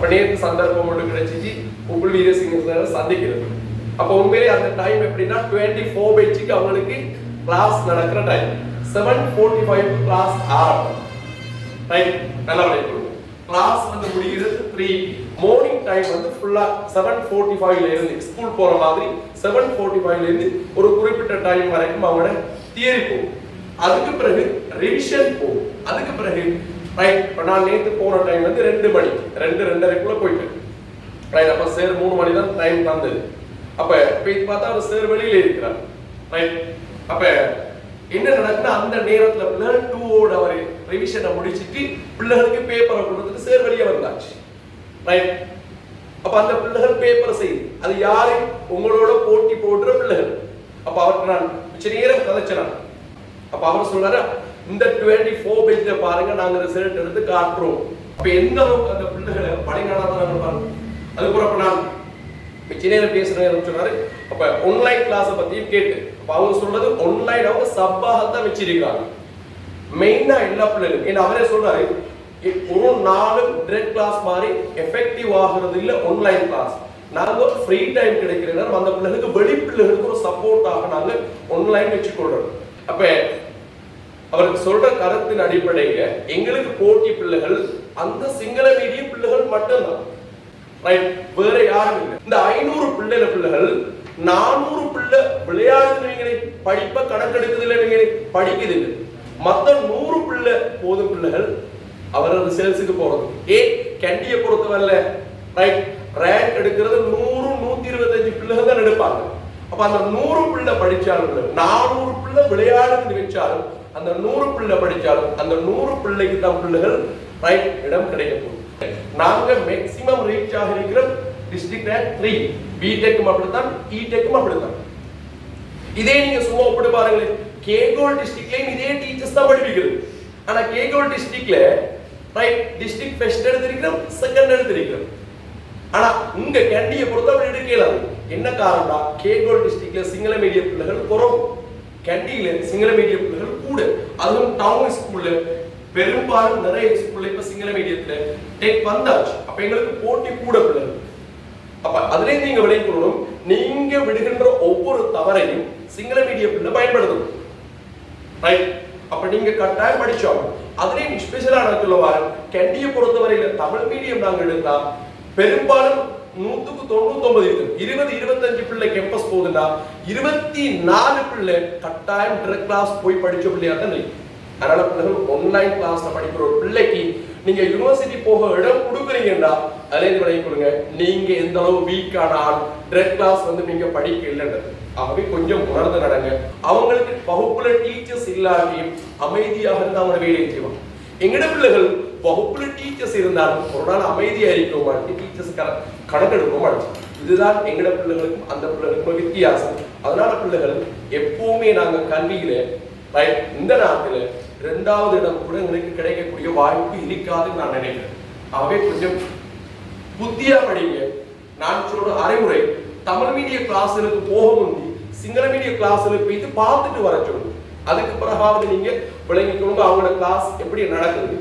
அப்ப நேற்று சந்தர்ப்பம் ஒன்று கிடைச்சிச்சு உப்புள் வீரசிங்க சார் சந்திக்கிறது. அப்ப உண்மையிலே அந்த டைம் எப்படின்னா 24 பேட்சுக்கு அவங்களுக்கு கிளாஸ் நடக்கிற டைம் 7:45 கிளாஸ் ஆரம்பம். ரைட், நல்லா விளையாடுங்க. கிளாஸ் வந்து முடிகிறது 3 மார்னிங் டைம் வந்து ஃபுல்லா 7:45 ல இருந்து ஸ்கூல் போற மாதிரி 7:45 ல இருந்து ஒரு குறிப்பிட்ட டைம் வரைக்கும் அவங்களோட தியரி போகும். அதுக்கு பிறகு ரிவிஷன் போகும். அதுக்கு பிறகு ரைட், இப்போ நான் நேற்று போன டைம் வந்து 2 மணி 2:30க்குள்ள போயிட்டேன். ரைட், அப்போ சார் 3 மணி தான் டைம் தந்தது. அப்போ இப்போ பார்த்தா அவர் சார் வெளியில இருக்கிறார். ரைட், அப்போ என்ன நடக்குன்னா அந்த நேரத்தில் பிள்ளைகள் 2 hour அவர் ரிவிஷனை முடிச்சுட்டு பிள்ளைகளுக்கு பேப்பரை கொடுத்துட்டு சார் வெளியே வந்தாச்சு. ரைட், அப்போ அந்த பிள்ளைகள் பேப்பரை செய்யுது. அது யாரு? உங்களோட போட்டி போடுற பிள்ளைகள். அப்போ அவருக்கு நான் சரி நேரம் கதைச்சேன். அப்போ அவர் சொல்றாரு, இந்த 24 பேஜ்ல பாருங்க நாங்க ரிசல்ட் எடுத்து காட்டுறோம். அப்ப எந்த அளவுக்கு அந்த பிள்ளைகளை பணிநடத்துறாங்க பாருங்க. அதுக்கப்புறம் நான் நேரம் பேசுறேன் சொன்னாரு. அப்ப ஆன்லைன் கிளாஸை பத்தியும் கேட்டு அப்ப அவங்க சொல்றது ஆன்லைன் அவங்க சப்பாகத்தான் வச்சிருக்காங்க மெயினா எல்லா பிள்ளைகளும். ஏன்னா அவரே சொல்றாரு, ஒரு நாளும் டிரெக்ட் கிளாஸ் மாதிரி எஃபெக்டிவ் ஆகுறது இல்ல ஆன்லைன் கிளாஸ். நாங்க ஃப்ரீ டைம் கிடைக்கிற நேரம் அந்த பிள்ளைகளுக்கு வெளி பிள்ளைகளுக்கு ஒரு சப்போர்ட்டாக நாங்க ஆன்லைன் வச்சுக்கொள்றோம். அப்ப அவருக்கு சொல்ற கருத்தின் அடிப்படையில எங்களுக்கு போட்டி பிள்ளைகள் அந்த சிங்கள மீடியம் பிள்ளைகள் மட்டும்தான். ரைட், வேற யாரும் இல்லை. இந்த 500 பிள்ளைகள் 400 பிள்ளை விளையாடுறீங்களே, படிப்பை கணக்கெடுக்குது இல்லை, படிக்குது இல்லை. மற்ற 100 பிள்ளை போதும் பிள்ளைகள் அவரது சேல்ஸுக்கு போறது. கேண்டியை பொறுத்த வரல ரைட், ரேங்க் எடுக்கிறது 100-125 பிள்ளைகள் தான் எடுப்பாங்க. அப்ப அந்த 100 பிள்ளை படிச்சாலும் 400 பிள்ளை விளையாடுன்னு வச்சாலும் அந்த 100 பிள்ளை படிச்சாலும் அந்த 100 பிள்ளைக்கு தான் பிள்ளைகள் ரைட் இடம் கிடைக்க போகுது. நாங்க மேக்ஸிமம் ரீச் ஆக இருக்கிற டிஸ்ட்ரிக்ட் ரேங்க் 3, பிடெக்கும் அப்படித்தான், இடெக்கும் அப்படித்தான். இதே நீங்க சும்மா ஒப்பிட்டு பாருங்களேன், கேகோல் டிஸ்ட்ரிக்ட்லயும் இதே டீச்சர்ஸ் தான் படிப்பிக்கிறது. ஆனா கேகோல் டிஸ்ட்ரிக்ட்ல ரைட் டிஸ்ட்ரிக்ட் ஃபர்ஸ்ட் எடுத்திருக்கிறோம், செகண்ட் எடுத்திருக்கிறோம். ஆனா இங்க கேண்டியை பொறுத்த அப்படி எடுக்கலாம். என்ன காரணம்னா கேகோல் டிஸ்ட்ரிக்ட்ல சிங்கள மீடியம் பிள்ளைகள் குறைவு, கேண்டியில சிங்கள மீடியம் பிள்ளைகள் கூட. அதுவும் டவுன் ஸ்கூல்ல பெரும்பாலும் நிறைய ஸ்கூல்ல இப்ப சிங்கள மீடியத்துல டெக் வந்தாச்சு. அப்ப எங்களுக்கு போட்டி கூட பிள்ளைகள். அப்ப அதுல நீங்க விளைக்கணும், நீங்க விடுகின்ற ஒவ்வொரு தவறையும் சிங்கள மீடியம் பிள்ளை பயன்படுத்தணும். ரைட், அப்ப நீங்க கட்டாயம் படிச்சோம். அதுலயும் ஸ்பெஷலான சொல்லுவாரு, கேண்டியை பொறுத்தவரையில தமிழ் மீடியம் நாங்க எடுத்தா பெரும்பாலும் 100-99 20-25 பிள்ளை கேம்பஸ் போகுதுன்னா 24 பிள்ளை கட்டாயம் டிரெக்ட் கிளாஸ் போய் படிச்ச பிள்ளையா தான் இருக்கு. அதனால பிள்ளைகள் ஆன்லைன் கிளாஸ்ல படிக்கிற ஒரு பிள்ளைக்கு நீங்க யூனிவர்சிட்டி போக இடம் கொடுக்குறீங்கன்னா அதுல இருந்து விளைய கொடுங்க. நீங்க எந்த அளவு வீக்கான ஆள் டிரெக்ட் கிளாஸ் வந்து நீங்க படிக்க இல்லைன்றது. ஆகவே கொஞ்சம் உணர்ந்து நடங்க. அவங்களுக்கு வகுப்புல டீச்சர்ஸ் இல்லாட்டியும் அமைதியாக இருந்து அவங்க வேலையை செய்வாங்க. எங்கட பிள்ளைகள் வகுப்புல டீச்சர்ஸ் இருந்தாலும் ஒரு நாள் அமைதியா இருக்க மாட்டேன், டீச்சர்ஸ் கணக்கெடுக்க மாட்டேன். இதுதான் எங்கட பிள்ளைகளுக்கும் அந்த பிள்ளைகளுக்கும் வித்தியாசம். அதனால பிள்ளைகள் எப்பவுமே நாங்க கல்வியில இந்த நாட்டில 2வது இடம் கூட எங்களுக்கு கிடைக்கக்கூடிய வாய்ப்பு இருக்காதுன்னு நான் நினைக்கிறேன். ஆகவே கொஞ்சம் புத்தியா படிங்க. நான் சொல்ற அறிவுரை, தமிழ் மீடிய கிளாஸுக்கு போக முந்தி சிங்கள மீடிய கிளாஸுக்கு போயிட்டு பார்த்துட்டு வர சொல்லுங்க. அதுக்கு பிறகாவது நீங்க விளங்கிக்கொண்டு அவங்களோட கிளாஸ் எப்படி நடக்குது